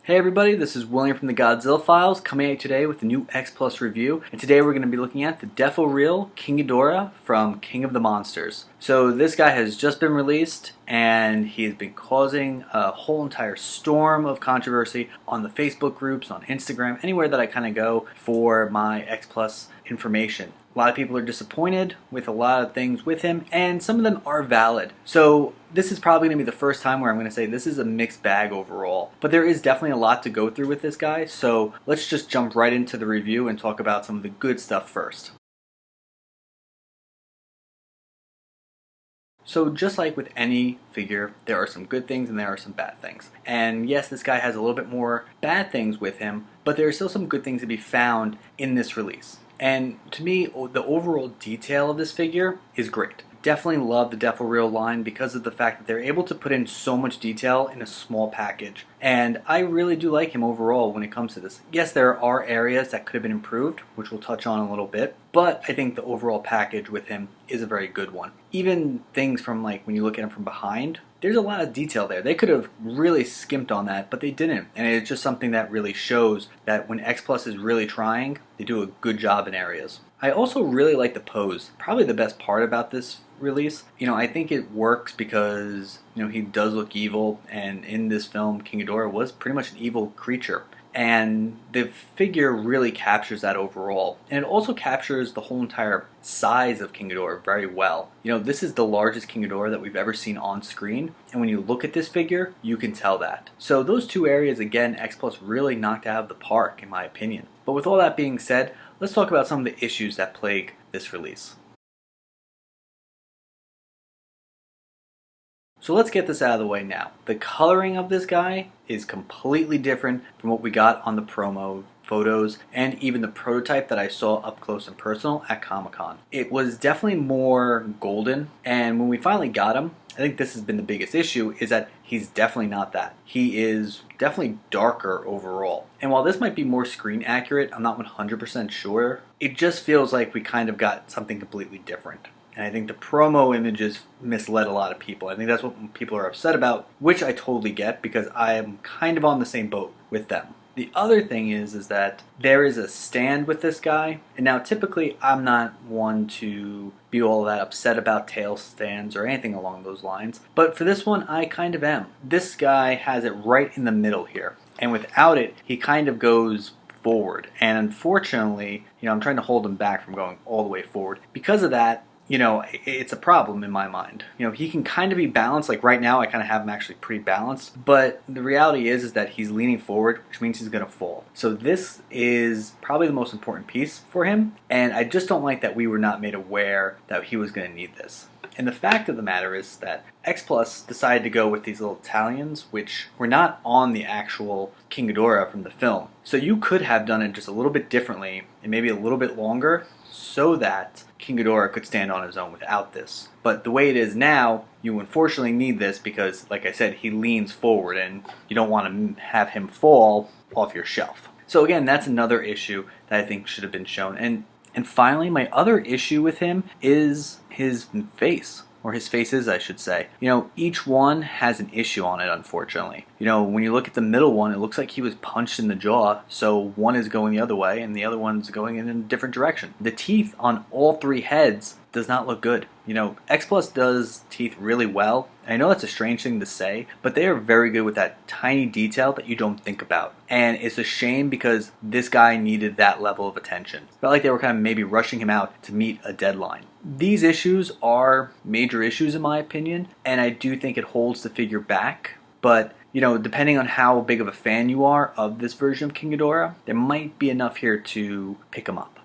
Hey everybody, this is William from the Godzilla Files coming at you today with a new X Plus review. And today we're going to be looking at the Defo Reel King Ghidorah from King of the Monsters. So this guy has just been released and he has been causing a whole entire storm of controversy on the Facebook groups, on Instagram, anywhere that I kind of go for my X Plus information. A lot of people are disappointed with a lot of things with him, and some of them are valid. So this is probably going to be the first time where I'm going to say this is a mixed bag overall. But there is definitely a lot to go through with this guy, so let's just jump right into the review and talk about some of the good stuff first. So just like with any figure, there are some good things and there are some bad things. And yes, this guy has a little bit more bad things with him, but there are still some good things to be found in this release. And to me, the overall detail of this figure is great. Definitely love the Defo Reel line because of the fact that they're able to put in so much detail in a small package. And I really do like him overall when it comes to this. Yes, there are areas that could have been improved, which we'll touch on in a little bit, but I think the overall package with him is a very good one. Even things from like when you look at him from behind, there's a lot of detail there. They could have really skimped on that, but they didn't. And it's just something that really shows that when X Plus is really trying, they do a good job in areas. I also really like the pose. Probably the best part about this release. I think it works because, he does look evil, and in this film, King Ghidorah was pretty much an evil creature. And the figure really captures that overall. And it also captures the whole entire size of King Ghidorah very well. This is the largest King Ghidorah that we've ever seen on screen. And when you look at this figure, you can tell that. So those two areas, again, X Plus really knocked out of the park, in my opinion. But with all that being said, let's talk about some of the issues that plague this release. So let's get this out of the way now. The coloring of this guy is completely different from what we got on the promo photos and even the prototype that I saw up close and personal at Comic-Con. It was definitely more golden, and when we finally got him, I think this has been the biggest issue, is that he's definitely not that. He is definitely darker overall. And while this might be more screen accurate, I'm not 100% sure, it just feels like we kind of got something completely different. And I think the promo images misled a lot of people. I think that's what people are upset about, which I totally get because I am kind of on the same boat with them. The other thing is that there is a stand with this guy, and now typically I'm not one to be all that upset about tail stands or anything along those lines, but for this one I kind of am. This guy has it right in the middle here, and without it he kind of goes forward, and unfortunately, I'm trying to hold him back from going all the way forward. Because of that, it's a problem in my mind. He can kind of be balanced. Like right now, I kind of have him actually pretty balanced. But the reality is that he's leaning forward, which means he's going to fall. So this is probably the most important piece for him. And I just don't like that we were not made aware that he was going to need this. And the fact of the matter is that X Plus decided to go with these little Italians, which were not on the actual King Ghidorah from the film. So you could have done it just a little bit differently and maybe a little bit longer so that King Ghidorah could stand on his own without this. But the way it is now, you unfortunately need this because, like I said, he leans forward and you don't want to have him fall off your shelf. So again, that's another issue that I think should have been shown. And finally, my other issue with him is his face. Or his faces, I should say. Each one has an issue on it, unfortunately. When you look at the middle one, it looks like he was punched in the jaw, so one is going the other way, and the other one's going in a different direction. The teeth on all three heads does not look good. X Plus does teeth really well. I know that's a strange thing to say, but they are very good with that tiny detail that you don't think about. And it's a shame because this guy needed that level of attention. It's not like they were kind of maybe rushing him out to meet a deadline. These issues are major issues in my opinion, and I do think it holds the figure back. But, depending on how big of a fan you are of this version of King Ghidorah, there might be enough here to pick him up.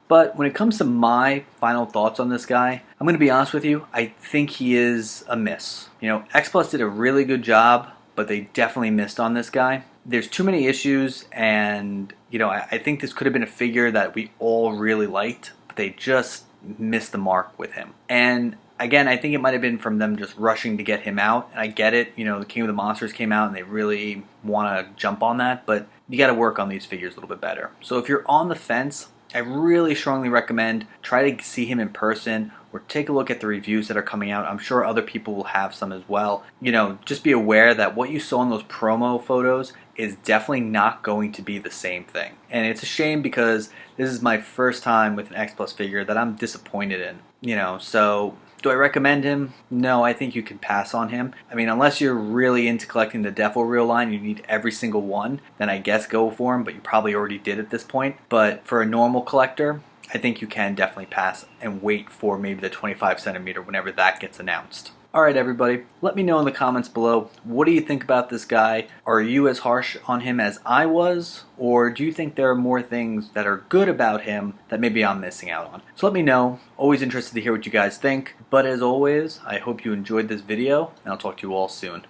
But when it comes to my final thoughts on this guy, I'm going to be honest with you, I think he is a miss. X Plus did a really good job, but they definitely missed on this guy. There's too many issues, and I think this could have been a figure that we all really liked, but they just missed the mark with him. And again, I think it might have been from them just rushing to get him out, and I get it. The King of the Monsters came out, and they really want to jump on that, but you got to work on these figures a little bit better. So if you're on the fence, I really strongly recommend try to see him in person or take a look at the reviews that are coming out. I'm sure other people will have some as well. Just be aware that what you saw in those promo photos is definitely not going to be the same thing. And it's a shame because this is my first time with an X Plus figure that I'm disappointed in. So do I recommend him? No, I think you can pass on him. I mean, unless you're really into collecting the Defo reel line, you need every single one, then I guess go for him, but you probably already did at this point. But for a normal collector, I think you can definitely pass and wait for maybe the 25 centimeter whenever that gets announced. Alright everybody, let me know in the comments below, what do you think about this guy? Are you as harsh on him as I was? Or do you think there are more things that are good about him that maybe I'm missing out on? So let me know. Always interested to hear what you guys think. But as always, I hope you enjoyed this video, and I'll talk to you all soon.